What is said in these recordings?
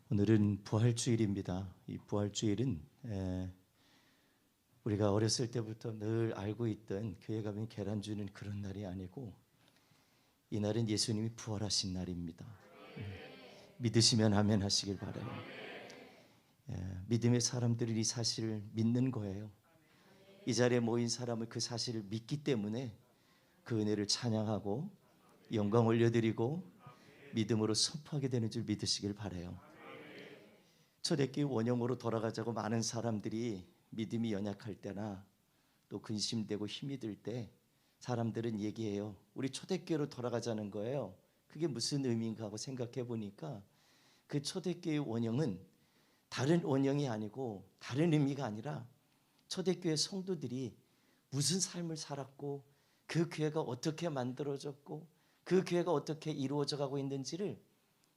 오늘은 부활주일입니다. 이 부활주일은 우리가 어렸을 때부터 늘 알고 있던 교회 가면 계란 주는 그런 날이 아니고 이 날은 예수님이 부활하신 날입니다. 믿으시면 아멘 하시길 바라요. 믿음의 사람들이 이 사실을 믿는 거예요. 이 자리에 모인 사람은 그 사실을 믿기 때문에 그 은혜를 찬양하고 영광 올려드리고 믿음으로 선포하게 되는 줄 믿으시길 바라요. 초대교회 원형으로 돌아가자고 많은 사람들이 믿음이 연약할 때나 또 근심되고 힘이 들 때 사람들은 얘기해요. 우리 초대교회로 돌아가자는 거예요. 그게 무슨 의미인가 하고 생각해 보니까 그 초대교회 원형은 다른 원형이 아니고 다른 의미가 아니라 초대교회 성도들이 무슨 삶을 살았고 그 교회가 어떻게 만들어졌고 그 교회가 어떻게 이루어져 가고 있는지를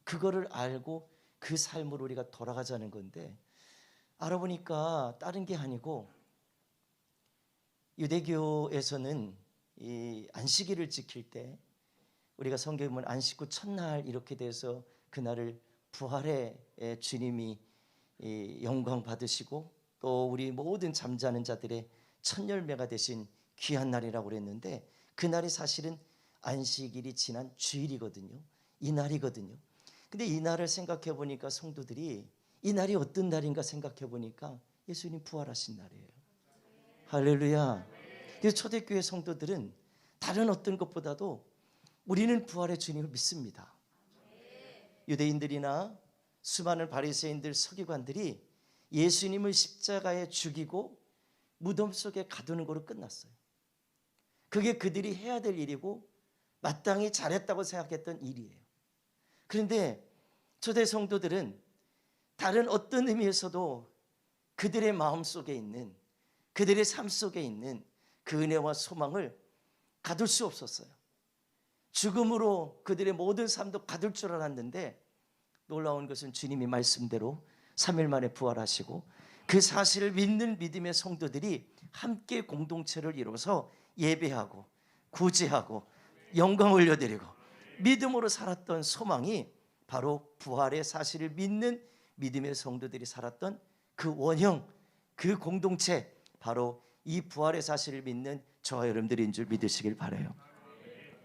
그거를 알고 그 삶으로 우리가 돌아가자는 건데, 알아보니까 다른 게 아니고 유대교에서는 이 안식일을 지킬 때 우리가 성경에 보면 안식 후 첫날 이렇게 돼서 그날을 부활의 주님이 영광 받으시고 또 우리 모든 잠자는 자들의 첫 열매가 되신 귀한 날이라고 그랬는데, 그날이 사실은 안식일이 지난 주일이거든요. 이 날이거든요. 근데 이 날을 생각해 보니까 성도들이 이 날이 어떤 날인가 생각해 보니까 예수님 부활하신 날이에요. 할렐루야. 그래서 초대교회 성도들은 다른 어떤 것보다도 우리는 부활의 주님을 믿습니다. 유대인들이나 수많은 바리새인들, 서기관들이 예수님을 십자가에 죽이고 무덤 속에 가두는 거로 끝났어요. 그게 그들이 해야 될 일이고 마땅히 잘했다고 생각했던 일이에요. 그런데 초대 성도들은 다른 어떤 의미에서도 그들의 마음 속에 있는, 그들의 삶 속에 있는 그 은혜와 소망을 가둘 수 없었어요. 죽음으로 그들의 모든 삶도 가둘 줄 알았는데 놀라운 것은 주님이 말씀대로 3일 만에 부활하시고 그 사실을 믿는 믿음의 성도들이 함께 공동체를 이루어서 예배하고 구제하고 영광 올려드리고 믿음으로 살았던 소망이 바로 부활의 사실을 믿는 믿음의 성도들이 살았던 그 원형, 그 공동체, 바로 이 부활의 사실을 믿는 저와 여러분들인 줄 믿으시길 바라요.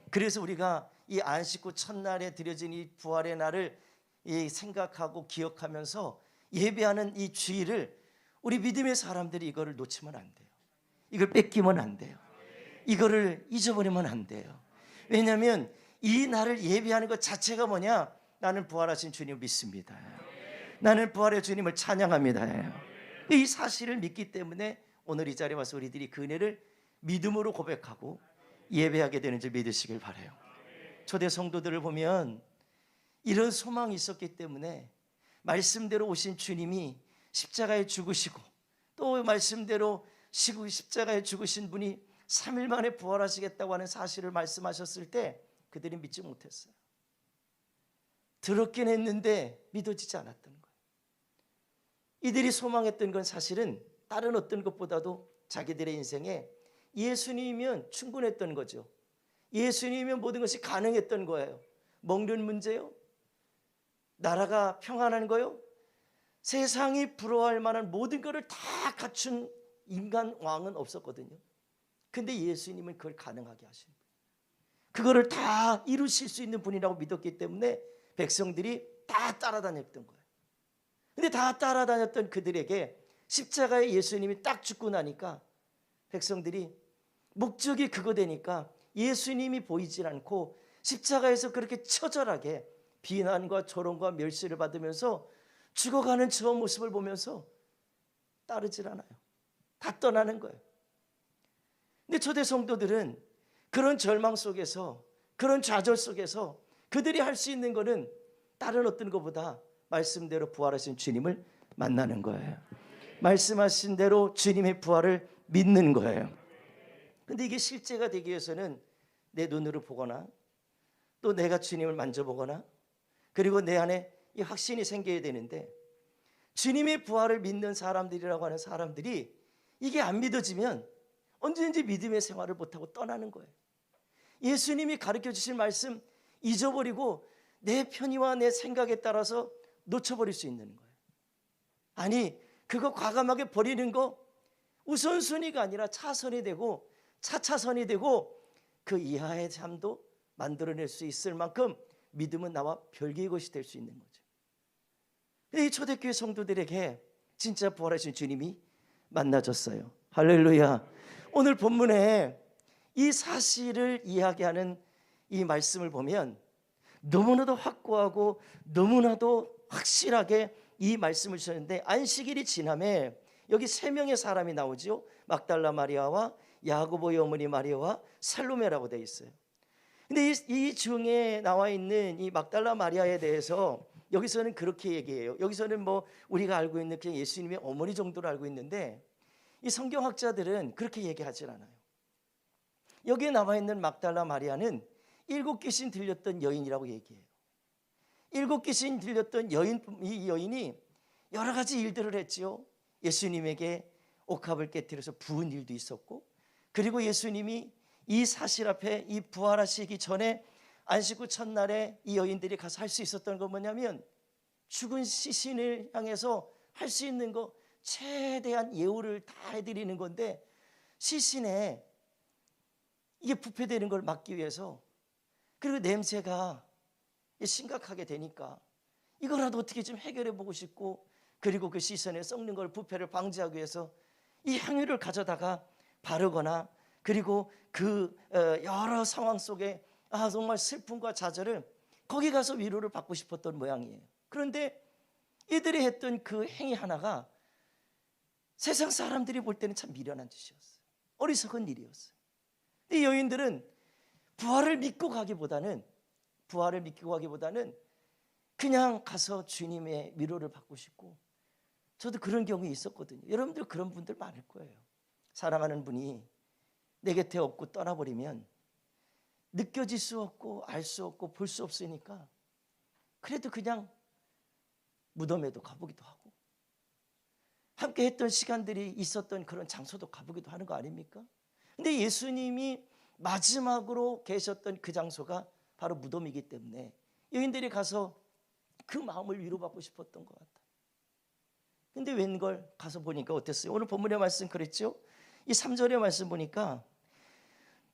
그래서 우리가 이 안식 후 첫날에 드려진 이 부활의 날을 생각하고 기억하면서 예배하는 이 주일을 우리 믿음의 사람들이 이거를 놓치면 안 돼요. 이걸 뺏기면 안 돼요. 이거를 잊어버리면 안 돼요. 왜냐하면 이 날을 예배하는 것 자체가 뭐냐? 나는 부활하신 주님을 믿습니다. 나는 부활의 주님을 찬양합니다. 이 사실을 믿기 때문에 오늘 이 자리에 와서 우리들이 그 은혜를 믿음으로 고백하고 예배하게 되는 줄 믿으시길 바라요. 초대 성도들을 보면 이런 소망이 있었기 때문에 말씀대로 오신 주님이 십자가에 죽으시고 또 말씀대로 십자가에 죽으신 분이 3일 만에 부활하시겠다고 하는 사실을 말씀하셨을 때 그들이 믿지 못했어요. 들었긴 했는데 믿어지지 않았던 거예요. 이들이 소망했던 건 사실은 다른 어떤 것보다도 자기들의 인생에 예수님이면 충분했던 거죠. 예수님이면 모든 것이 가능했던 거예요. 먹는 문제요, 나라가 평안한 거요, 세상이 부러워할 만한 모든 것을 다 갖춘 인간 왕은 없었거든요. 근데 예수님은 그걸 가능하게 하신 거예요. 그거를 다 이루실 수 있는 분이라고 믿었기 때문에 백성들이 다 따라다녔던 거예요. 근데 다 따라다녔던 그들에게 십자가에 예수님이 딱 죽고 나니까 백성들이 목적이 그거 되니까 예수님이 보이질 않고 십자가에서 그렇게 처절하게 비난과 조롱과 멸시를 받으면서 죽어가는 저 모습을 보면서 따르질 않아요. 다 떠나는 거예요. 근데 초대 성도들은 그런 절망 속에서, 그런 좌절 속에서 그들이 할 수 있는 것은 다른 어떤 것보다 말씀대로 부활하신 주님을 만나는 거예요. 말씀하신 대로 주님의 부활을 믿는 거예요. 근데 이게 실제가 되기 위해서는 내 눈으로 보거나 또 내가 주님을 만져보거나 그리고 내 안에 이 확신이 생겨야 되는데, 주님의 부활을 믿는 사람들이라고 하는 사람들이 이게 안 믿어지면 언제든지 믿음의 생활을 못하고 떠나는 거예요. 예수님이 가르쳐 주신 말씀 잊어버리고 내 편의와 내 생각에 따라서 놓쳐버릴 수 있는 거예요. 아니, 그거 과감하게 버리는 거 우선순위가 아니라 차선이 되고 차차선이 되고 그 이하의 삶도 만들어낼 수 있을 만큼 믿음은 나와 별개의 것이 될 수 있는 거죠. 이 초대교회 성도들에게 진짜 부활하신 주님이 만나줬어요. 할렐루야. 오늘 본문에 이 사실을 이야기하는 이 말씀을 보면 너무나도 확고하고 너무나도 확실하게 이 말씀을 주셨는데, 안식일이 지남에 여기 세 명의 사람이 나오죠. 막달라 마리아와 야고보의 어머니 마리아와 살로메라고 되어 있어요. 근데 이 중에 나와 있는 이 막달라 마리아에 대해서 여기서는 그렇게 얘기해요. 여기서는 뭐 우리가 알고 있는 그냥 예수님의 어머니 정도로 알고 있는데, 이 성경학자들은 그렇게 얘기하지 않아요. 여기에 나와 있는 막달라 마리아는 7 귀신 들렸던 여인이라고 얘기해요. 7 귀신 들렸던 이 여인이 여러 가지 일들을 했지요. 예수님에게 옥합을 깨뜨려서 부은 일도 있었고, 그리고 예수님이 이 사실 앞에 이 부활하시기 전에 안식 후 첫날에 이 여인들이 가서 할 수 있었던 건 뭐냐면, 죽은 시신을 향해서 할 수 있는 거 최대한 예우를 다 해드리는 건데, 시신에 이게 부패되는 걸 막기 위해서, 그리고 냄새가 심각하게 되니까 이거라도 어떻게 좀 해결해 보고 싶고, 그리고 그 시선에 썩는 걸, 부패를 방지하기 위해서 이 향유를 가져다가 바르거나, 그리고 그 여러 상황 속에 정말 슬픔과 좌절을 거기 가서 위로를 받고 싶었던 모양이에요. 그런데 이들이 했던 그 행위 하나가 세상 사람들이 볼 때는 참 미련한 짓이었어요. 어리석은 일이었어요. 이 여인들은 부활을 믿고 가기보다는 그냥 가서 주님의 위로를 받고 싶고, 저도 그런 경우가 있었거든요. 여러분들 그런 분들 많을 거예요. 사랑하는 분이 내 곁에 없고 떠나버리면 느껴질 수 없고 알 수 없고 볼 수 없으니까 그래도 그냥 무덤에도 가보기도 하고, 함께 했던 시간들이 있었던 그런 장소도 가보기도 하는 거 아닙니까? 근데 예수님이 마지막으로 계셨던 그 장소가 바로 무덤이기 때문에 여인들이 가서 그 마음을 위로받고 싶었던 것 같아요. 근데 웬걸 가서 보니까 어땠어요? 오늘 본문의 말씀 그랬죠? 이 3절의 말씀 보니까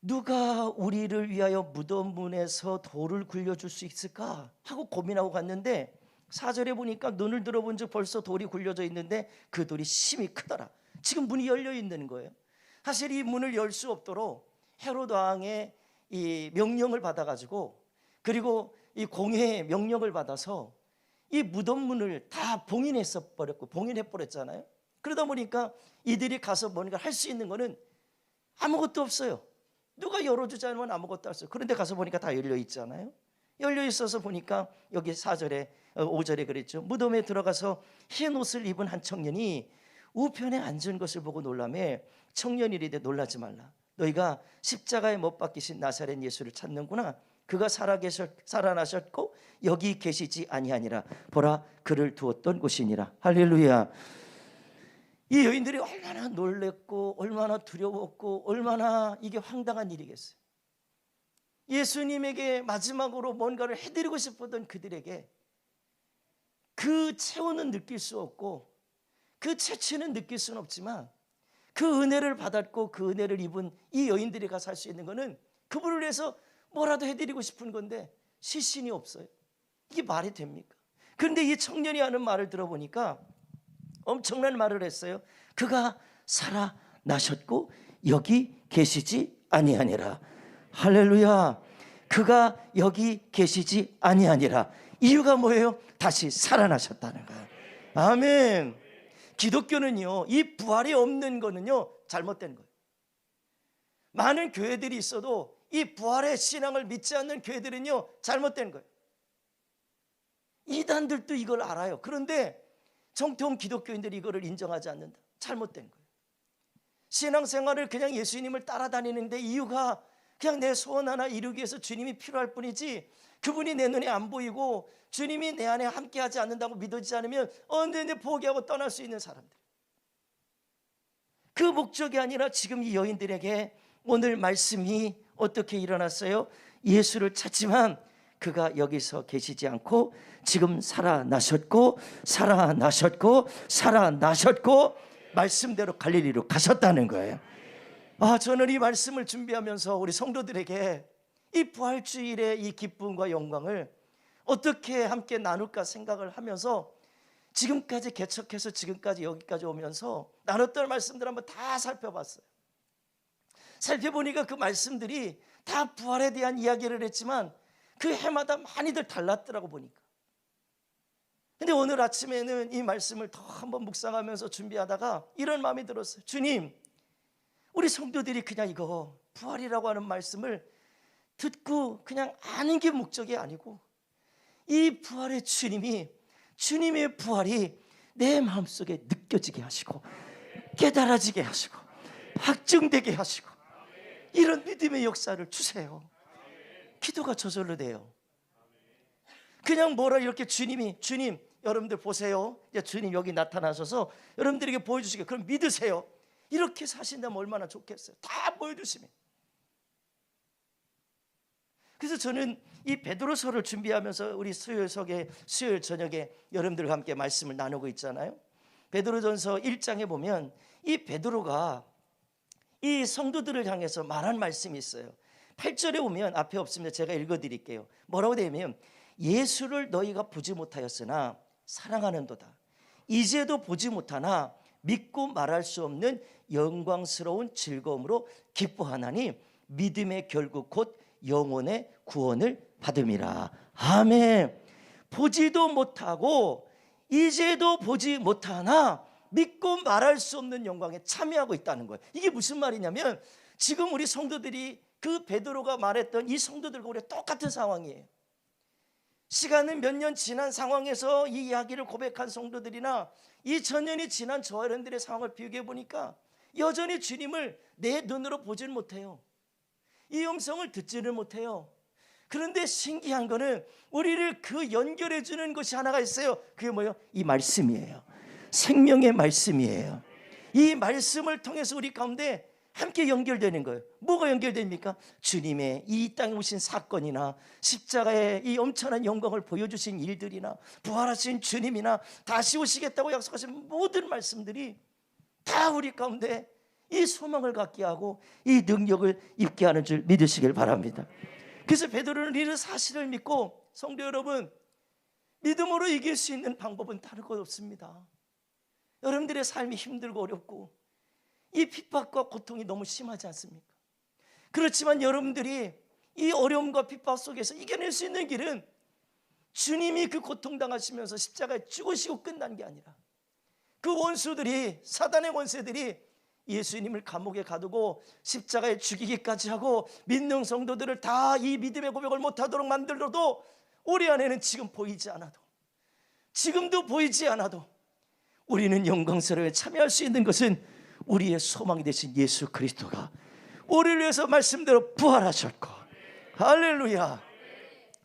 누가 우리를 위하여 무덤 문에서 돌을 굴려줄 수 있을까 하고 고민하고 갔는데, 4절에 보니까 눈을 들어본 즉 벌써 돌이 굴려져 있는데 그 돌이 심히 크더라. 지금 문이 열려 있는 거예요. 사실 이 문을 열 수 없도록 헤롯 왕의 이 명령을 받아가지고, 그리고 이 공회의 명령을 받아서 이 무덤 문을 다 봉인해버렸잖아요. 그러다 보니까 이들이 가서 뭔가 할 수 있는 거는 아무것도 없어요. 누가 열어주지 않으면 아무것도 없어요. 그런데 가서 보니까 다 열려 있잖아요. 열려 있어서 보니까 여기 5절에 그랬죠. 무덤에 들어가서 흰 옷을 입은 한 청년이 우편에 앉은 것을 보고 놀라며 청년이 이르되 놀라지 말라. 너희가 십자가에 못 박히신 나사렛 예수를 찾는구나. 그가 살아나셨고 여기 계시지 아니하니라. 보라, 그를 두었던 곳이니라. 할렐루야. 이 여인들이 얼마나 놀랬고 얼마나 두려웠고 얼마나 이게 황당한 일이겠어요. 예수님에게 마지막으로 뭔가를 해드리고 싶었던 그들에게 그 체온은 느낄 수 없고 그 채취는 느낄 수는 없지만, 그 은혜를 받았고 그 은혜를 입은 이 여인들이 가서 할 수 있는 거는 그분을 위해서 뭐라도 해드리고 싶은 건데 시신이 없어요. 이게 말이 됩니까? 그런데 이 청년이 하는 말을 들어보니까 엄청난 말을 했어요. 그가 살아나셨고 여기 계시지 아니하니라. 할렐루야. 그가 여기 계시지 아니하니라. 이유가 뭐예요? 다시 살아나셨다는 거예요. 아멘. 기독교는요, 이 부활이 없는 거는요 잘못된 거예요. 많은 교회들이 있어도 이 부활의 신앙을 믿지 않는 교회들은요 잘못된 거예요. 이단들도 이걸 알아요. 그런데 정통 기독교인들이 이거를 인정하지 않는다. 잘못된 거예요. 신앙생활을 그냥 예수님을 따라다니는데 이유가 그냥 내 소원 하나 이루기 위해서 주님이 필요할 뿐이지, 그분이 내 눈에 안 보이고 주님이 내 안에 함께하지 않는다고 믿어지지 않으면 언제든지 포기하고 떠날 수 있는 사람들. 그 목적이 아니라 지금 이 여인들에게 오늘 말씀이 어떻게 일어났어요? 예수를 찾지만 그가 여기서 계시지 않고 지금 살아나셨고 살아나셨고 살아나셨고 말씀대로 갈릴리로 가셨다는 거예요. 저는 이 말씀을 준비하면서 우리 성도들에게 이 부활주일의 이 기쁨과 영광을 어떻게 함께 나눌까 생각을 하면서 지금까지 개척해서 지금까지 여기까지 오면서 나눴던 말씀들 한번 다 살펴봤어요. 살펴보니까 그 말씀들이 다 부활에 대한 이야기를 했지만 그 해마다 많이들 달랐더라고 보니까. 근데 오늘 아침에는 이 말씀을 더 한번 묵상하면서 준비하다가 이런 마음이 들었어요. 주님, 우리 성도들이 그냥 이거 부활이라고 하는 말씀을 듣고 그냥 아는 게 목적이 아니고 이 부활의 주님의 부활이 내 마음속에 느껴지게 하시고 깨달아지게 하시고 확증되게 하시고 이런 믿음의 역사를 주세요. 기도가 저절로 돼요. 그냥 뭐라 이렇게 주님 여러분들 보세요. 주님 여기 나타나셔서 여러분들에게 보여주시게 그럼 믿으세요. 이렇게 사신다면 얼마나 좋겠어요. 다 보여주시면. 그래서 저는 이 베드로서를 준비하면서 우리 수요일 저녁에 여러분들과 함께 말씀을 나누고 있잖아요. 베드로전서 1장에 보면 이 베드로가 이 성도들을 향해서 말한 말씀이 있어요. 8절에 보면 앞에 없습니다. 제가 읽어드릴게요. 뭐라고 되냐면 예수를 너희가 보지 못하였으나 사랑하는도다. 이제도 보지 못하나 믿고 말할 수 없는 영광스러운 즐거움으로 기뻐하나니 믿음의 결국 곧 영혼의 구원을 받음이라. 아멘. 보지도 못하고 이제도 보지 못하나 믿고 말할 수 없는 영광에 참여하고 있다는 거예요. 이게 무슨 말이냐면 지금 우리 성도들이 그 베드로가 말했던 이 성도들과 우리 똑같은 상황이에요. 시간은 몇 년 지난 상황에서 이 이야기를 고백한 성도들이나 이 전년이 지난 저와 여러분들의 상황을 비교해 보니까 여전히 주님을 내 눈으로 보질 못해요. 이 음성을 듣지를 못해요. 그런데 신기한 거는 우리를 그 연결해 주는 것이 하나가 있어요. 그게 뭐예요? 이 말씀이에요. 생명의 말씀이에요. 이 말씀을 통해서 우리 가운데 함께 연결되는 거예요. 뭐가 연결됩니까? 주님의 이 땅에 오신 사건이나 십자가의 이 엄청난 영광을 보여주신 일들이나 부활하신 주님이나 다시 오시겠다고 약속하신 모든 말씀들이 다 우리 가운데 이 소망을 갖게 하고 이 능력을 입게 하는 줄 믿으시길 바랍니다. 그래서 베드로는 이런 사실을 믿고 성도 여러분, 믿음으로 이길 수 있는 방법은 다른 것 없습니다. 여러분들의 삶이 힘들고 어렵고 이 핍박과 고통이 너무 심하지 않습니까? 그렇지만 여러분들이 이 어려움과 핍박 속에서 이겨낼 수 있는 길은 주님이 그 고통당하시면서 십자가에 죽으시고 끝난 게 아니라 그 원수들이, 사단의 원수들이 예수님을 감옥에 가두고 십자가에 죽이기까지 하고 믿는 성도들을 다 이 믿음의 고백을 못하도록 만들어도 우리 안에는 지금 보이지 않아도, 지금도 보이지 않아도 우리는 영광스러움에 참여할 수 있는 것은 우리의 소망이 되신 예수 그리스도가 우리를 위해서 말씀대로 부활하셨고, 할렐루야.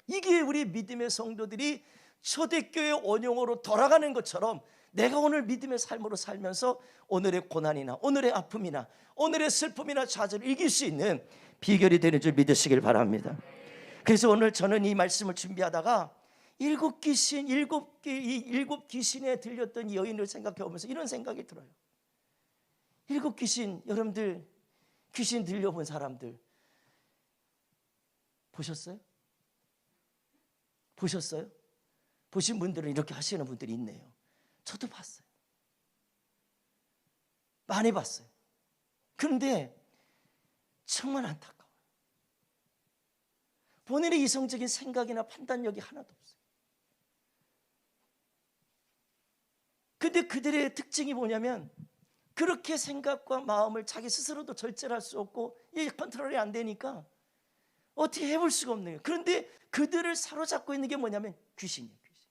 이게 우리 믿음의 성도들이 초대교회 원형으로 돌아가는 것처럼 내가 오늘 믿음의 삶으로 살면서 오늘의 고난이나 오늘의 아픔이나 오늘의 슬픔이나 좌절을 이길 수 있는 비결이 되는 줄 믿으시길 바랍니다. 그래서 오늘 저는 이 말씀을 준비하다가 일곱 귀신에 들렸던 여인을 생각해 보면서 이런 생각이 들어요. 일곱 귀신, 여러분들 귀신 들려본 사람들 보셨어요? 보셨어요? 보신 분들은 이렇게 하시는 분들이 있네요. 저도 봤어요. 많이 봤어요. 그런데 정말 안타까워요. 본인의 이성적인 생각이나 판단력이 하나도 없어요. 근데 그들의 특징이 뭐냐면 그렇게 생각과 마음을 자기 스스로도 절제를 할 수 없고 이 컨트롤이 안 되니까 어떻게 해볼 수가 없는 거예요. 그런데 그들을 사로잡고 있는 게 뭐냐면 귀신이에요. 귀신.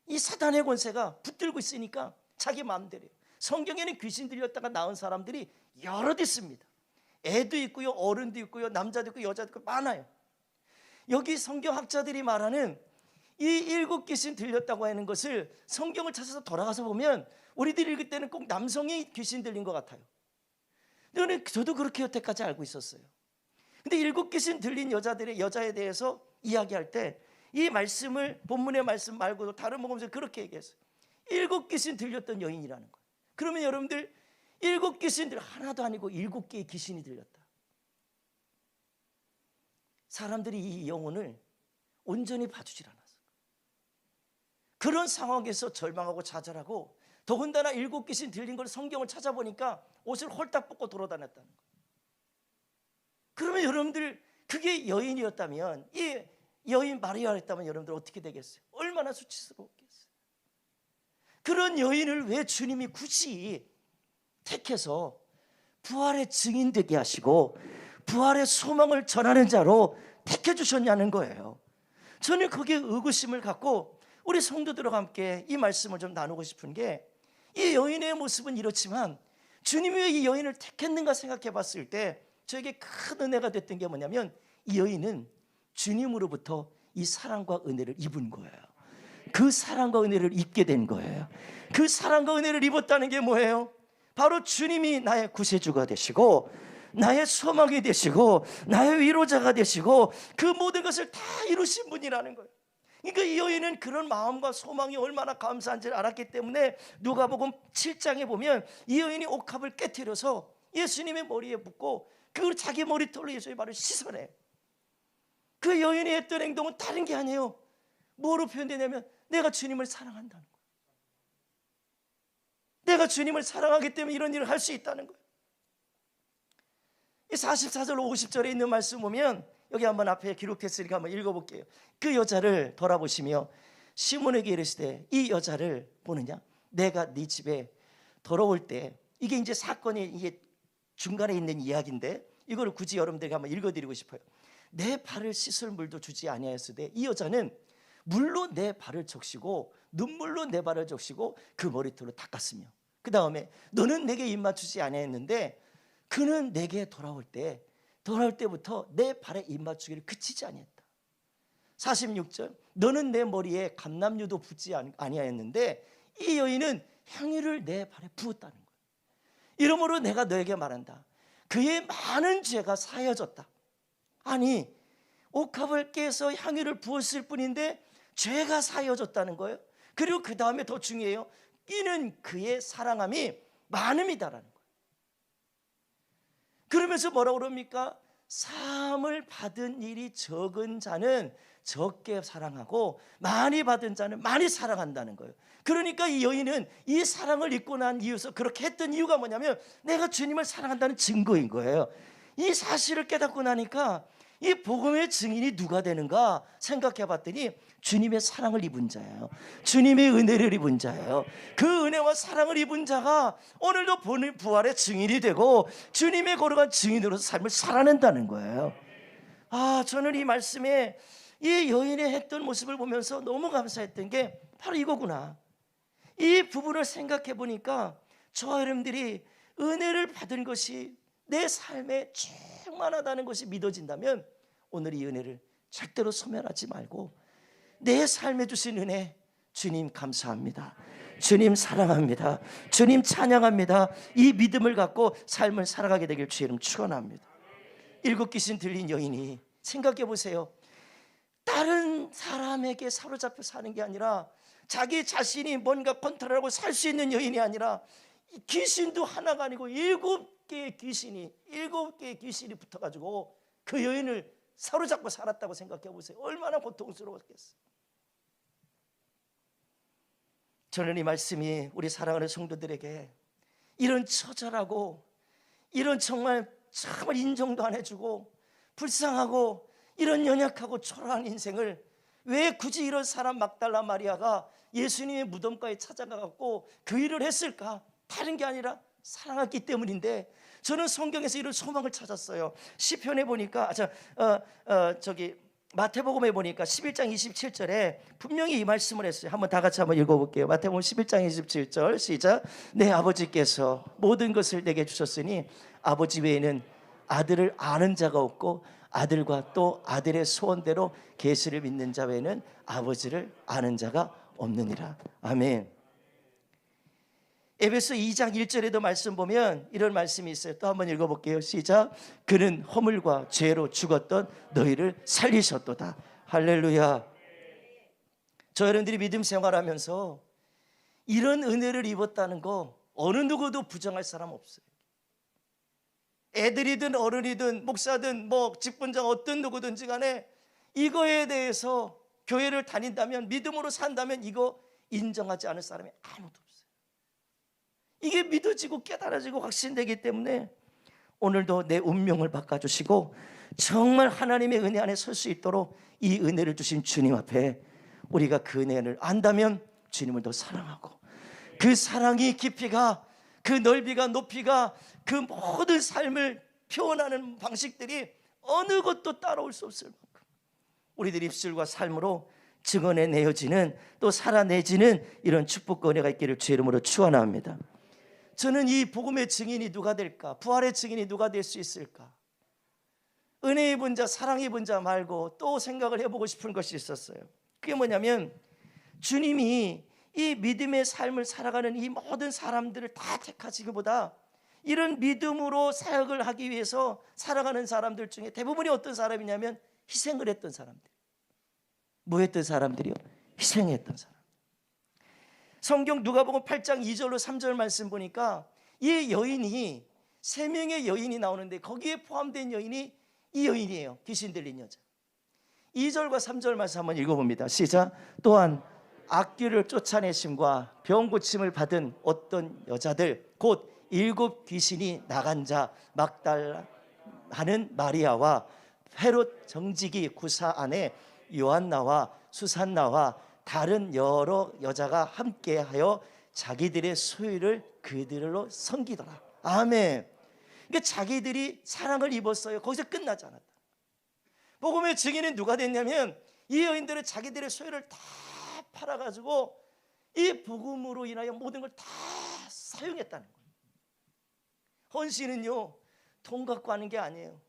이 사단의 권세가 붙들고 있으니까 자기 마음대로 해요. 성경에는 귀신 들렸다가 나은 사람들이 여럿 있습니다. 애도 있고요, 어른도 있고요, 남자도 있고 여자도 있고 많아요. 여기 성경학자들이 말하는 이 일곱 귀신 들렸다고 하는 것을 성경을 찾아서 돌아가서 보면 우리들이 읽을 때는 꼭 남성이 귀신 들린 것 같아요. 근데 저도 그렇게 여태까지 알고 있었어요. 근데 일곱 귀신 들린 여자에 대해서 이야기할 때 이 말씀을 본문의 말씀 말고도 다른 복음서에 그렇게 얘기했어요. 7귀신 들렸던 여인이라는 거예요. 그러면 여러분들 7귀신들 하나도 아니고 7개의 귀신이 들렸다. 사람들이 이 영혼을 온전히 봐주질 않았어요. 그런 상황에서 절망하고 좌절하고, 더군다나 7귀신 들린 걸 성경을 찾아보니까 옷을 홀딱 벗고 돌아다녔다는 거예요. 그러면 여러분들 그게 여인이었다면, 이 여인 마리아였다면 여러분들 어떻게 되겠어요? 얼마나 수치스러웠겠어요. 그런 여인을 왜 주님이 굳이 택해서 부활의 증인 되게 하시고 부활의 소망을 전하는 자로 택해 주셨냐는 거예요. 저는 거기에 의구심을 갖고 우리 성도들과 함께 이 말씀을 좀 나누고 싶은 게, 이 여인의 모습은 이렇지만 주님이 왜 이 여인을 택했는가 생각해 봤을 때 저에게 큰 은혜가 됐던 게 뭐냐면, 이 여인은 주님으로부터 이 사랑과 은혜를 입은 거예요. 그 사랑과 은혜를 입게 된 거예요. 그 사랑과 은혜를 입었다는 게 뭐예요? 바로 주님이 나의 구세주가 되시고 나의 소망이 되시고 나의 위로자가 되시고 그 모든 것을 다 이루신 분이라는 거예요. 그러니까 이 여인은 그런 마음과 소망이 얼마나 감사한지를 알았기 때문에 누가복음 7장에 보면 이 여인이 옥합을 깨트려서 예수님의 머리에 붓고 그 자기 머리털로 예수의 발을 씻어내. 그 여인이 했던 행동은 다른 게 아니에요. 뭐로 표현되냐면 내가 주님을 사랑한다는 거예요. 내가 주님을 사랑하기 때문에 이런 일을 할 수 있다는 거예요. 이 44절 50절에 있는 말씀 보면, 여기 한번 앞에 기록됐으니까 한번 읽어볼게요. 그 여자를 돌아보시며 시몬에게 이르시되 이 여자를 보느냐? 내가 네 집에 돌아올 때, 이게 이제 사건이 이게 중간에 있는 이야기인데 이거를 굳이 여러분들에게 한번 읽어드리고 싶어요. 내 발을 씻을 물도 주지 아니하였으되 이 여자는 물로 내 발을 적시고 눈물로 내 발을 적시고 그 머리털로 닦았으며, 그 다음에 너는 내게 입맞추지 아니하였는데 그는 내게 돌아올 때부터 내 발에 입맞추기를 그치지 아니했다. 46절 너는 내 머리에 감람유도 붓지 아니하였는데 이 여인은 향유를 내 발에 부었다는 거예요. 이러므로 내가 너에게 말한다. 그의 많은 죄가 사여졌다. 아니, 옥합을 깨서 향유를 부었을 뿐인데 죄가 사여졌다는 거예요. 그리고 그 다음에 더 중요해요. 이는 그의 사랑함이 많음이다라는 거예요. 그러면서 뭐라고 그럽니까? 사함을 받은 일이 적은 자는 적게 사랑하고 많이 받은 자는 많이 사랑한다는 거예요. 그러니까 이 여인은 이 사랑을 입고 난 이유에서 그렇게 했던 이유가 뭐냐면 내가 주님을 사랑한다는 증거인 거예요. 이 사실을 깨닫고 나니까 이 복음의 증인이 누가 되는가 생각해 봤더니 주님의 사랑을 입은 자예요. 주님의 은혜를 입은 자예요. 그 은혜와 사랑을 입은 자가 오늘도 부활의 증인이 되고 주님의 거룩한 증인으로서 삶을 살아낸다는 거예요. 저는 이 말씀에 이 여인의 했던 모습을 보면서 너무 감사했던 게 바로 이거구나. 이 부분을 생각해 보니까 저와 여러분들이 은혜를 받은 것이 내 삶에 충만하다는 것이 믿어진다면 오늘 이 은혜를 절대로 소멸하지 말고 내 삶에 주신 은혜, 주님 감사합니다, 주님 사랑합니다, 주님 찬양합니다, 이 믿음을 갖고 삶을 살아가게 되길 주의 이름 축원합니다. 7귀신 들린 여인이 생각해 보세요. 다른 사람에게 사로잡혀 사는 게 아니라 자기 자신이 뭔가 컨트롤하고 살 수 있는 여인이 아니라 귀신도 하나가 아니고 7개의 귀신이 붙어가지고 그 여인을 사로잡고 살았다고 생각해 보세요. 얼마나 고통스러웠겠어요. 저는 이 말씀이 우리 사랑하는 성도들에게 이런 처절하고 이런 정말 인정도 안 해주고 불쌍하고 이런 연약하고 초라한 인생을 왜 굳이 이런 사람 막달라 마리아가 예수님의 무덤가에 찾아가고 그 일을 했을까? 다른 게 아니라 사랑했기 때문인데, 저는 성경에서 이런 소망을 찾았어요. 시편에 보니까 마태복음에 보니까 11장 27절에 분명히 이 말씀을 했어요. 한번 다 같이 한번 읽어볼게요. 마태복음 11장 27절 시작. 내 아버지께서 모든 것을 내게 주셨으니 아버지 외에는 아들을 아는 자가 없고 아들과 또 아들의 소원대로 계시를 믿는 자 외에는 아버지를 아는 자가 없느니라. 아멘. 에베소 2장 1절에도 말씀 보면 이런 말씀이 있어요. 또 한번 읽어볼게요. 시작. 그는 허물과 죄로 죽었던 너희를 살리셨도다. 할렐루야. 저 여러분들이 믿음 생활하면서 이런 은혜를 입었다는 거 어느 누구도 부정할 사람 없어요. 애들이든 어른이든 목사든 뭐 직분자 어떤 누구든지 간에 이거에 대해서 교회를 다닌다면, 믿음으로 산다면 이거 인정하지 않을 사람이 아무도 없어요. 이게 믿어지고 깨달아지고 확신되기 때문에 오늘도 내 운명을 바꿔주시고 정말 하나님의 은혜 안에 설 수 있도록 이 은혜를 주신 주님 앞에 우리가 그 은혜를 안다면 주님을 더 사랑하고, 그 사랑이 깊이가, 그 넓이가, 높이가, 그 모든 삶을 표현하는 방식들이 어느 것도 따라올 수 없을 만큼 우리들 입술과 삶으로 증언해 내어지는, 또 살아내지는 이런 축복과 은혜가 있기를 주의 이름으로 축원합니다. 저는 이 복음의 증인이 누가 될까? 부활의 증인이 누가 될 수 있을까? 은혜 입은 자, 사랑 입은 자 말고 또 생각을 해보고 싶은 것이 있었어요. 그게 뭐냐면, 주님이 이 믿음의 삶을 살아가는 이 모든 사람들을 다 택하시기보다 이런 믿음으로 사역을 하기 위해서 살아가는 사람들 중에 대부분이 어떤 사람이냐면 희생을 했던 사람들. 뭐 했던 사람들이요? 희생했던 사람. 성경 누가복음 8장 2절로 3절 말씀 보니까 이 여인이, 3명의 여인이 나오는데 거기에 포함된 여인이 이 여인이에요. 귀신 들린 여자. 2절과 3절 말씀 한번 읽어봅니다. 시작. 또한 악귀를 쫓아내심과 병 고침을 받은 어떤 여자들, 곧 7 귀신이 나간 자 막달라 하는 마리아와 헤롯 정직이 구사 안에 요한나와 수산나와 다른 여러 여자가 함께하여 자기들의 소유를 그들로 섬기더라. 아멘. 그러니까 자기들이 사랑을 입었어요. 거기서 끝나지 않았다. 복음의 증인은 누가 됐냐면 이 여인들은 자기들의 소유를 다 팔아가지고 이 복음으로 인하여 모든 걸 다 사용했다는 거예요. 헌신은요, 돈 갖고 하는 게 아니에요.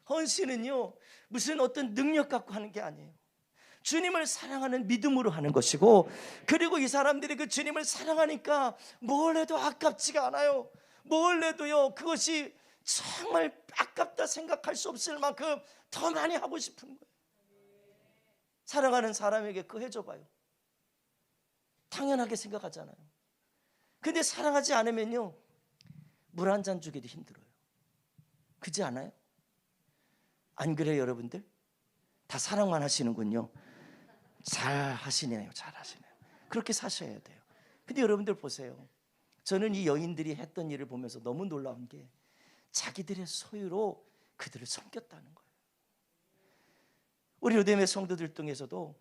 헌신은요, 무슨 어떤 능력 갖고 하는 게 아니에요. 주님을 사랑하는 믿음으로 하는 것이고, 그리고 이 사람들이 그 주님을 사랑하니까 뭘 해도 아깝지가 않아요. 뭘 해도요, 그것이 정말 아깝다 생각할 수 없을 만큼 더 많이 하고 싶은 거예요. 사랑하는 사람에게 그거 해줘봐요. 당연하게 생각하잖아요. 근데 사랑하지 않으면요, 물 한 잔 주기도 힘들어요. 그렇지 않아요? 안 그래요, 여러분들? 다 사랑만 하시는군요. 잘 하시네요. 잘 하시네요. 그렇게 사셔야 돼요. 근데 여러분들 보세요. 저는 이 여인들이 했던 일을 보면서 너무 놀라운 게 자기들의 소유로 그들을 섬겼다는 거예요. 우리 요즘의 성도들 중에서도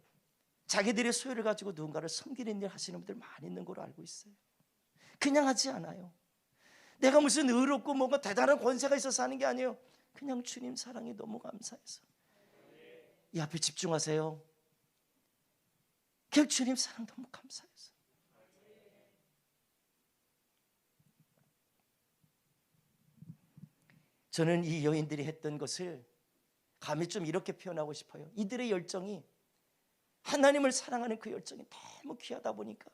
자기들의 소유를 가지고 누군가를 섬기는 일 하시는 분들 많이 있는 걸로 알고 있어요. 그냥 하지 않아요. 내가 무슨 의롭고 뭔가 대단한 권세가 있어서 하는 게 아니에요. 그냥 주님 사랑이 너무 감사해서. 이 앞에 집중하세요. 그냥 주님 사랑 너무 감사해서. 저는 이 여인들이 했던 것을 감히 좀 이렇게 표현하고 싶어요. 이들의 열정이, 하나님을 사랑하는 그 열정이 너무 귀하다 보니까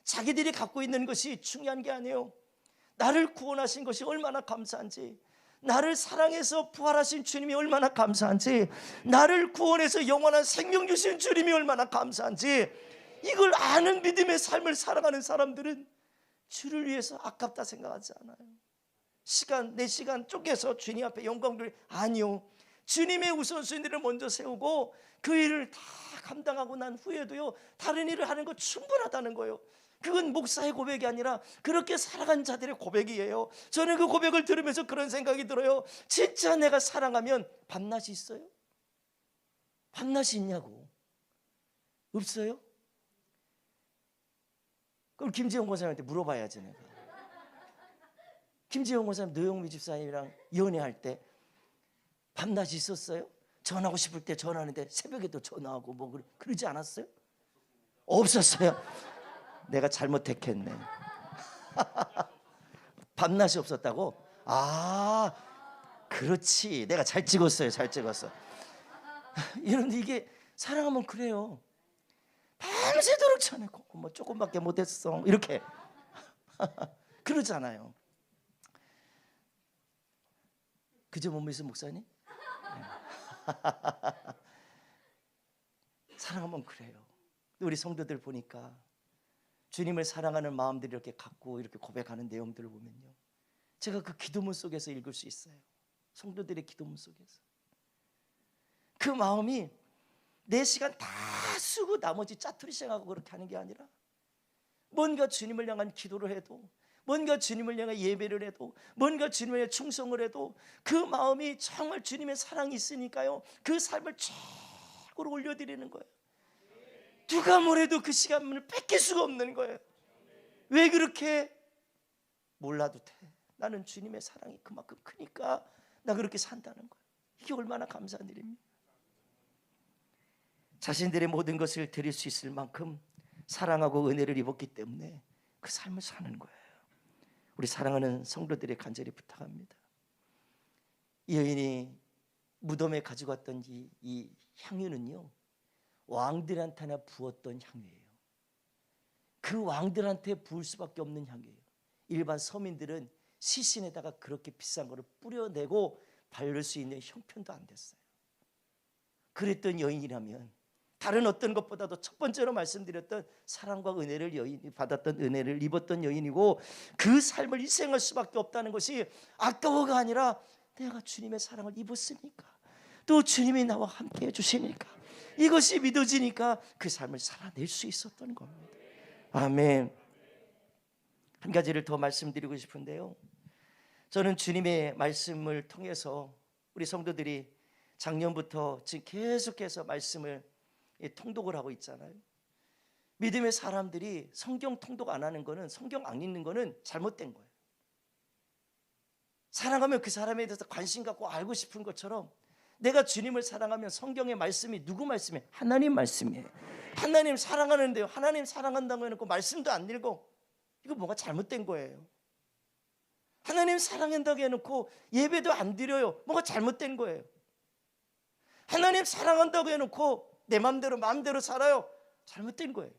자기들이 갖고 있는 것이 중요한 게 아니에요. 나를 구원하신 것이 얼마나 감사한지, 나를 사랑해서 부활하신 주님이 얼마나 감사한지, 나를 구원해서 영원한 생명 주신 주님이 얼마나 감사한지, 이걸 아는 믿음의 삶을 살아가는 사람들은 주를 위해서 아깝다 생각하지 않아요. 내 시간 쪼개서 주님 앞에 영광을, 아니요. 주님의 우선순위를 먼저 세우고 그 일을 다 감당하고 난 후에도요, 다른 일을 하는 거 충분하다는 거예요. 그건 목사의 고백이 아니라 그렇게 살아간 자들의 고백이에요. 저는 그 고백을 들으면서 그런 생각이 들어요. 진짜 내가 사랑하면 밤낮이 있어요? 밤낮이 있냐고. 없어요? 그럼 김재용 권사님한테 물어봐야지 내가. 김재용 권사님 노영미 집사님이랑 연애할 때 밤낮이 있었어요? 전화하고 싶을 때 전화하는데 새벽에도 전화하고 뭐 그러지 않았어요? 없었어요. 내가 잘못 택했네. 밤낮이 없었다고? 아, 그렇지. 내가 잘 찍었어요. 잘 찍었어. 이런데 이게 사랑하면 그래요. 밤새도록 전하고 뭐 조금밖에 못했어. 이렇게 그러잖아요. 그저 못 믿으신 목사님? 사랑하면 그래요. 우리 성도들 보니까 주님을 사랑하는 마음들이 이렇게 갖고 이렇게 고백하는 내용들을 보면요, 제가 그 기도문 속에서 읽을 수 있어요. 성도들의 기도문 속에서 그 마음이 내 시간 다 쓰고 나머지 짜투리 생각하고 그렇게 하는 게 아니라, 뭔가 주님을 향한 기도를 해도, 뭔가 주님을 향한 예배를 해도, 뭔가 주님을 향해 충성을 해도 그 마음이 정말 주님의 사랑이 있으니까요, 그 삶을 최고로 올려드리는 거예요. 누가 뭐래도 그 시간을 뺏길 수가 없는 거예요. 왜 그렇게? 몰라도 돼. 나는 주님의 사랑이 그만큼 크니까 나 그렇게 산다는 거예요. 이게 얼마나 감사한 일입니까? 자신들의 모든 것을 드릴 수 있을 만큼 사랑하고 은혜를 입었기 때문에 그 삶을 사는 거예요. 우리 사랑하는 성도들의 간절히 부탁합니다. 이 여인이 무덤에 가지고 왔던 이 향유는요, 왕들한테나 부었던 향유예요. 그 왕들한테 부을 수밖에 없는 향유예요. 일반 서민들은 시신에다가 그렇게 비싼 거를 뿌려내고 바를 수 있는 형편도 안 됐어요. 그랬던 여인이라면 다른 어떤 것보다도 첫 번째로 말씀드렸던 사랑과 은혜를 여인이 받았던, 은혜를 입었던 여인이고, 그 삶을 희생할 수밖에 없다는 것이 아까워가 아니라 내가 주님의 사랑을 입었으니까, 또 주님이 나와 함께 해주시니까, 이것이 믿어지니까 그 삶을 살아낼 수 있었던 겁니다. 아멘. 한 가지를 더 말씀드리고 싶은데요, 저는 주님의 말씀을 통해서 우리 성도들이 작년부터 지금 계속해서 말씀을 통독을 하고 있잖아요. 믿음의 사람들이 성경 통독 안 하는 거는, 성경 안 읽는 거는 잘못된 거예요. 사랑하면 그 사람에 대해서 관심 갖고 알고 싶은 것처럼, 내가 주님을 사랑하면 성경의 말씀이 누구 말씀이에요? 하나님 말씀이에요. 하나님 사랑하는데요, 하나님 사랑한다고 해놓고 말씀도 안 읽어. 이거 뭐가 잘못된 거예요. 하나님 사랑한다고 해놓고 예배도 안 드려요. 뭐가 잘못된 거예요. 하나님 사랑한다고 해놓고 내 마음대로 살아요. 잘못된 거예요.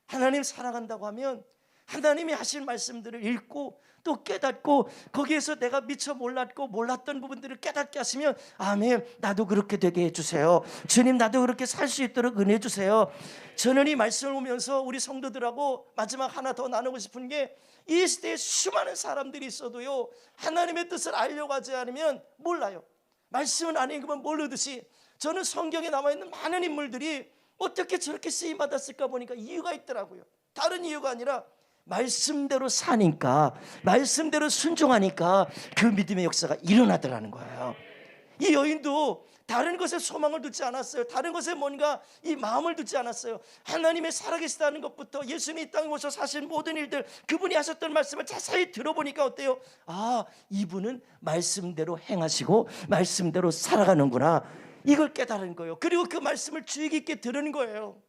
하나님 사랑한다고 하면 하나님이 하실 말씀들을 읽고 또 깨닫고, 거기에서 내가 미처 몰랐던 부분들을 깨닫게 하시면, 아멘, 나도 그렇게 되게 해주세요. 주님, 나도 그렇게 살 수 있도록 은혜 주세요. 저는 이 말씀을 보면서 우리 성도들하고 마지막 하나 더 나누고 싶은 게, 이 시대에 수많은 사람들이 있어도요, 하나님의 뜻을 알려고 하지 않으면 몰라요. 말씀을 안 읽으면 모르듯이, 저는 성경에 남아있는 많은 인물들이 어떻게 저렇게 쓰임받았을까 보니까 이유가 있더라고요. 다른 이유가 아니라 말씀대로 사니까, 말씀대로 순종하니까 그 믿음의 역사가 일어나더라는 거예요. 이 여인도 다른 것에 소망을 두지 않았어요. 다른 것에 뭔가 이 마음을 두지 않았어요. 하나님의 살아계시다는 것부터 예수님이 이 땅에 오셔서 하신 모든 일들, 그분이 하셨던 말씀을 자세히 들어보니까 어때요? 아, 이분은 말씀대로 행하시고 말씀대로 살아가는구나, 이걸 깨달은 거예요. 그리고 그 말씀을 주의 깊게 들은 거예요.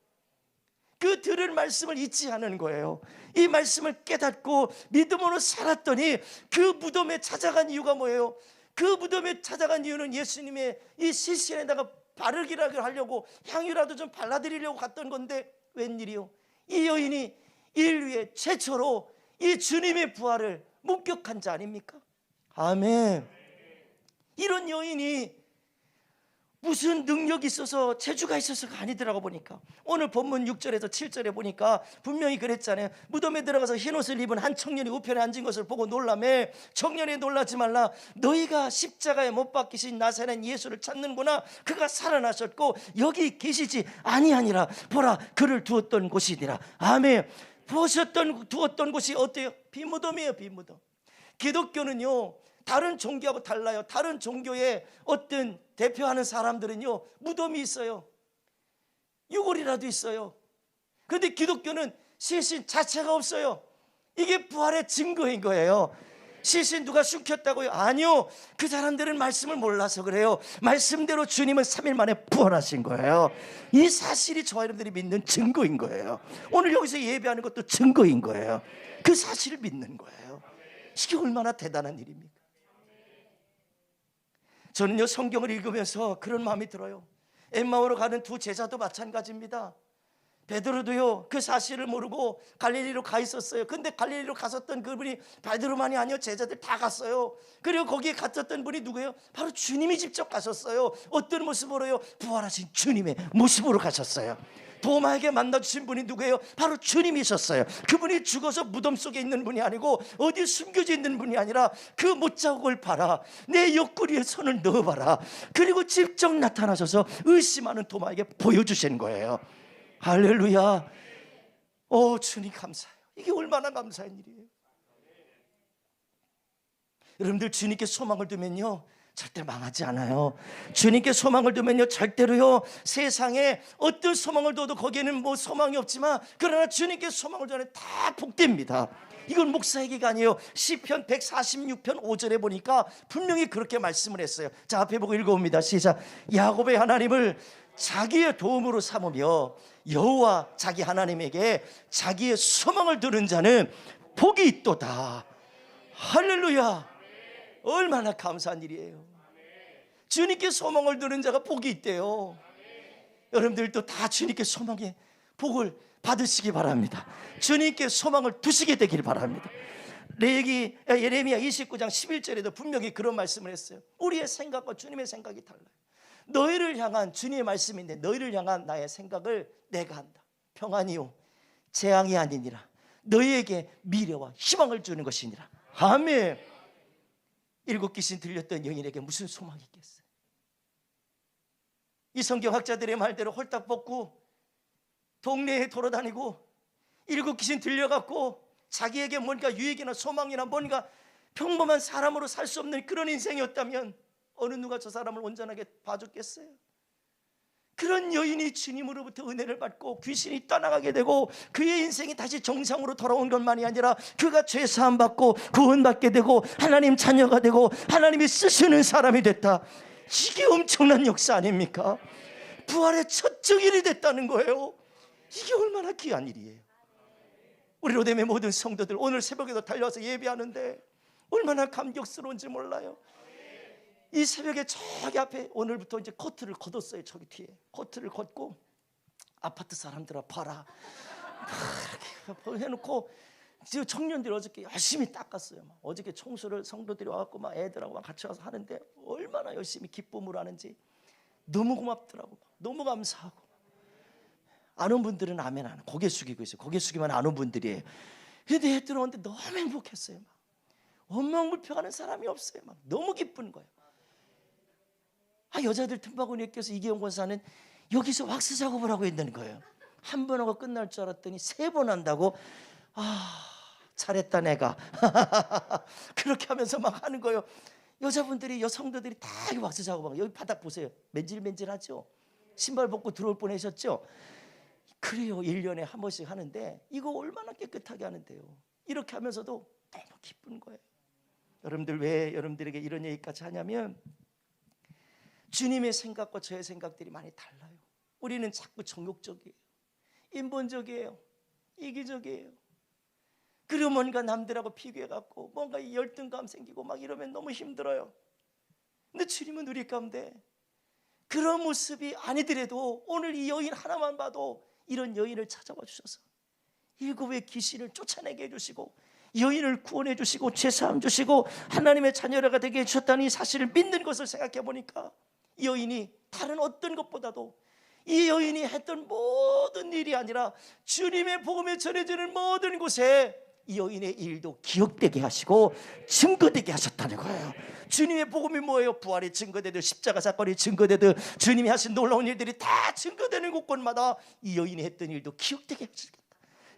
그 들은 말씀을 잊지 않은 거예요. 이 말씀을 깨닫고 믿음으로 살았더니 그 무덤에 찾아간 이유가 뭐예요? 그 무덤에 찾아간 이유는 예수님의 이 시신에다가 바르기라도 하려고, 향유라도 좀 발라드리려고 갔던 건데, 웬일이요? 이 여인이 인류의 최초로 이 주님의 부활을 목격한 자 아닙니까? 아멘. 이런 여인이 무슨 능력이 있어서, 재주가 있어서가 아니더라고. 보니까 오늘 본문 6절에서 7절에 보니까 분명히 그랬잖아요. 무덤에 들어가서 흰옷을 입은 한 청년이 우편에 앉은 것을 보고 놀라매, 청년이 놀라지 말라, 너희가 십자가에 못 박히신 나사렛 예수를 찾는구나. 그가 살아나셨고 여기 계시지 아니하니라. 보라, 그를 두었던 곳이니라. 아멘. 두었던 곳이 어때요? 비무덤이에요. 비무덤. 기독교는요, 다른 종교하고 달라요. 다른 종교의 어떤 대표하는 사람들은요, 무덤이 있어요. 유골이라도 있어요. 그런데 기독교는 시신 자체가 없어요. 이게 부활의 증거인 거예요. 시신 누가 숨겼다고요? 아니요. 그 사람들은 말씀을 몰라서 그래요. 말씀대로 주님은 3일 만에 부활하신 거예요. 이 사실이 저와 여러분들이 믿는 증거인 거예요. 오늘 여기서 예배하는 것도 증거인 거예요. 그 사실을 믿는 거예요. 이게 얼마나 대단한 일입니까? 저는요, 성경을 읽으면서 그런 마음이 들어요. 엠마오로 가는 두 제자도 마찬가지입니다. 베드로도요 그 사실을 모르고 갈릴리로 가 있었어요. 근데 갈릴리로 갔었던 그분이 베드로만이 아니요, 제자들 다 갔어요. 그리고 거기에 갔었던 분이 누구예요? 바로 주님이 직접 가셨어요. 어떤 모습으로요? 부활하신 주님의 모습으로 가셨어요. 도마에게 만나주신 분이 누구예요? 바로 주님이셨어요. 그분이 죽어서 무덤 속에 있는 분이 아니고 어디 숨겨져 있는 분이 아니라 그 못자국을 봐라, 내 옆구리에 손을 넣어봐라. 그리고 직접 나타나셔서 의심하는 도마에게 보여주신 거예요. 할렐루야. 오, 주님 감사해요. 이게 얼마나 감사한 일이에요. 여러분들, 주님께 소망을 두면요 절대 망하지 않아요. 주님께 소망을 두면요 절대로요 세상에 어떤 소망을 둬도 거기에는 뭐 소망이 없지만, 그러나 주님께 소망을 두면 다 복됩니다. 이건 목사 얘기가 아니에요. 시편 146편 5절에 보니까 분명히 그렇게 말씀을 했어요. 자, 앞에 보고 읽어봅니다. 시작. 야곱의 하나님을 자기의 도움으로 삼으며 여호와 자기 하나님에게 자기의 소망을 두는 자는 복이 있도다. 할렐루야. 얼마나 감사한 일이에요. 주님께 소망을 두는 자가 복이 있대요. 여러분들도 다 주님께 소망의 복을 받으시기 바랍니다. 주님께 소망을 두시게 되길 바랍니다. 예레미야 29장 11절에도 분명히 그런 말씀을 했어요. 우리의 생각과 주님의 생각이 달라요. 너희를 향한, 주님의 말씀인데, 너희를 향한 나의 생각을 내가 한다. 평안이요 재앙이 아니니라. 너희에게 미래와 희망을 주는 것이니라. 아멘. 일곱 귀신 들렸던 여인에게 무슨 소망이 있겠어요? 이 성경학자들의 말대로 홀딱 벗고 동네에 돌아다니고 일곱 귀신 들려갖고 자기에게 뭔가 유익이나 소망이나 뭔가 평범한 사람으로 살 수 없는 그런 인생이었다면 어느 누가 저 사람을 온전하게 봐줬겠어요? 그런 여인이 주님으로부터 은혜를 받고 귀신이 떠나가게 되고 그의 인생이 다시 정상으로 돌아온 것만이 아니라 그가 죄 사함 받고 구원받게 되고 하나님 자녀가 되고 하나님이 쓰시는 사람이 됐다. 이게 엄청난 역사 아닙니까? 부활의 첫 증인이 됐다는 거예요. 이게 얼마나 귀한 일이에요. 우리 로뎀의 모든 성도들 오늘 새벽에도 달려와서 예배하는데 얼마나 감격스러운지 몰라요. 이 새벽에 저기 앞에 오늘부터 이제 코트를 걷었어요. 저기 뒤에 코트를 걷고 아파트 사람들아 봐라 이렇게 해놓고 청년들이 어저께 열심히 닦았어요. 막 어저께 청소를 성도들이 와갖고 막 애들하고 막 같이 와서 하는데 얼마나 열심히 기쁨으로 하는지 너무 고맙더라고. 너무 감사하고. 아는 분들은 아멘 안 하고 고개 숙이고 있어요. 고개 숙이면 아는 분들이에요. 근데 애 들어오는데 너무 행복했어요. 막 원망불평하는 사람이 없어요. 막 너무 기쁜 거예요. 여자들 틈바구니에 껴서 이기영 권사는 여기서 왁스 작업을 하고 있는 거예요. 한 번 하고 끝날 줄 알았더니 3번 한다고. 잘했다 내가 그렇게 하면서 막 하는 거예요. 여자분들이, 여성도들이 다 왁스 작업하고. 여기 바닥 보세요. 맨질맨질하죠. 신발 벗고 들어올 뻔하셨죠. 그래요. 1년에 한 번씩 하는데 이거 얼마나 깨끗하게 하는데요. 이렇게 하면서도 너무 기쁜 거예요. 여러분들, 왜 여러분들에게 이런 얘기까지 하냐면 주님의 생각과 저의 생각들이 많이 달라요. 우리는 자꾸 정욕적이에요. 인본적이에요. 이기적이에요. 그리고 뭔가 남들하고 비교해갖고 뭔가 열등감 생기고 막 이러면 너무 힘들어요. 근데 주님은 우리 가운데 그런 모습이 아니더라도 오늘 이 여인 하나만 봐도 이런 여인을 찾아와 주셔서 7의 귀신을 쫓아내게 해주시고 여인을 구원해 주시고 죄사함 주시고 하나님의 자녀가 되게 해주셨다는 이 사실을 믿는 것을 생각해 보니까 이 여인이 다른 어떤 것보다도 이 여인이 했던 모든 일이 아니라 주님의 복음이 전해지는 모든 곳에 이 여인의 일도 기억되게 하시고 증거되게 하셨다는 거예요. 주님의 복음이 뭐예요? 부활이 증거되듯 십자가 사건이 증거되듯 주님이 하신 놀라운 일들이 다 증거되는 곳곳마다 이 여인이 했던 일도 기억되게 하시겠다.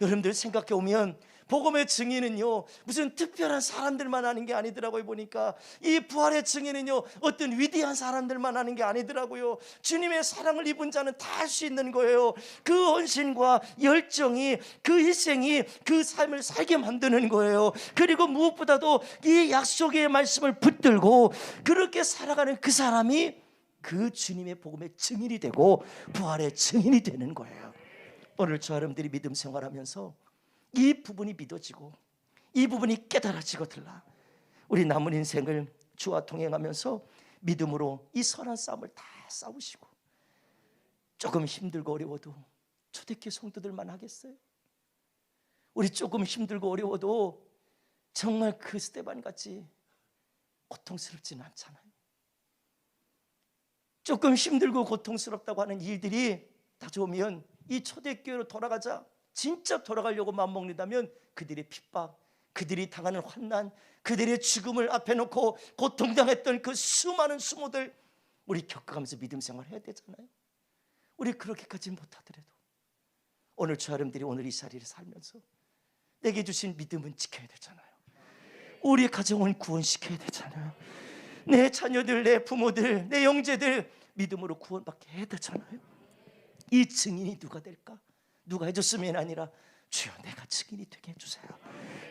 여러분들 생각해 보면 복음의 증인은요 무슨 특별한 사람들만 하는 게 아니더라고요. 보니까 이 부활의 증인은요 어떤 위대한 사람들만 하는 게 아니더라고요. 주님의 사랑을 입은 자는 다 할 수 있는 거예요. 그 헌신과 열정이, 그 희생이 그 삶을 살게 만드는 거예요. 그리고 무엇보다도 이 약속의 말씀을 붙들고 그렇게 살아가는 그 사람이 그 주님의 복음의 증인이 되고 부활의 증인이 되는 거예요. 오늘 저 여러분들이 믿음 생활하면서 이 부분이 믿어지고 이 부분이 깨달아지거들라 우리 남은 인생을 주와 동행하면서 믿음으로 이 선한 싸움을 다 싸우시고 조금 힘들고 어려워도 초대교회 성도들만 하겠어요? 우리 조금 힘들고 어려워도 정말 그 스데반 같이 고통스럽지는 않잖아요. 조금 힘들고 고통스럽다고 하는 일들이 다가오면 이 초대교회로 돌아가자, 진짜 돌아가려고 마음먹는다면 그들의 핍박, 그들이 당하는 환난, 그들의 죽음을 앞에 놓고 고통당했던 그 수많은 수모들 우리 겪어가면서 믿음 생활해야 되잖아요. 우리 그렇게까지 못하더라도 오늘 저 여러분들이 오늘 이 자리를 살면서 내게 주신 믿음은 지켜야 되잖아요. 우리 가정은 구원시켜야 되잖아요. 내 자녀들, 내 부모들, 내 형제들 믿음으로 구원받게 해야 되잖아요. 이 증인이 누가 될까? 누가 해줬으면 아니라 주여 내가 증인이 되게 해주세요.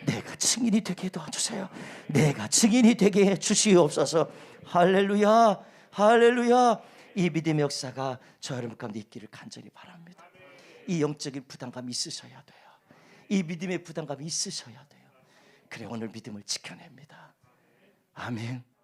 내가 증인이 되게 도와주세요. 내가 증인이 되게 해주시옵소서. 할렐루야, 할렐루야. 이 믿음의 역사가 저 여러분 가운데 있기를 간절히 바랍니다. 이 영적인 부담감이 있으셔야 돼요. 이 믿음의 부담감이 있으셔야 돼요. 그래 오늘 믿음을 지켜냅니다. 아멘.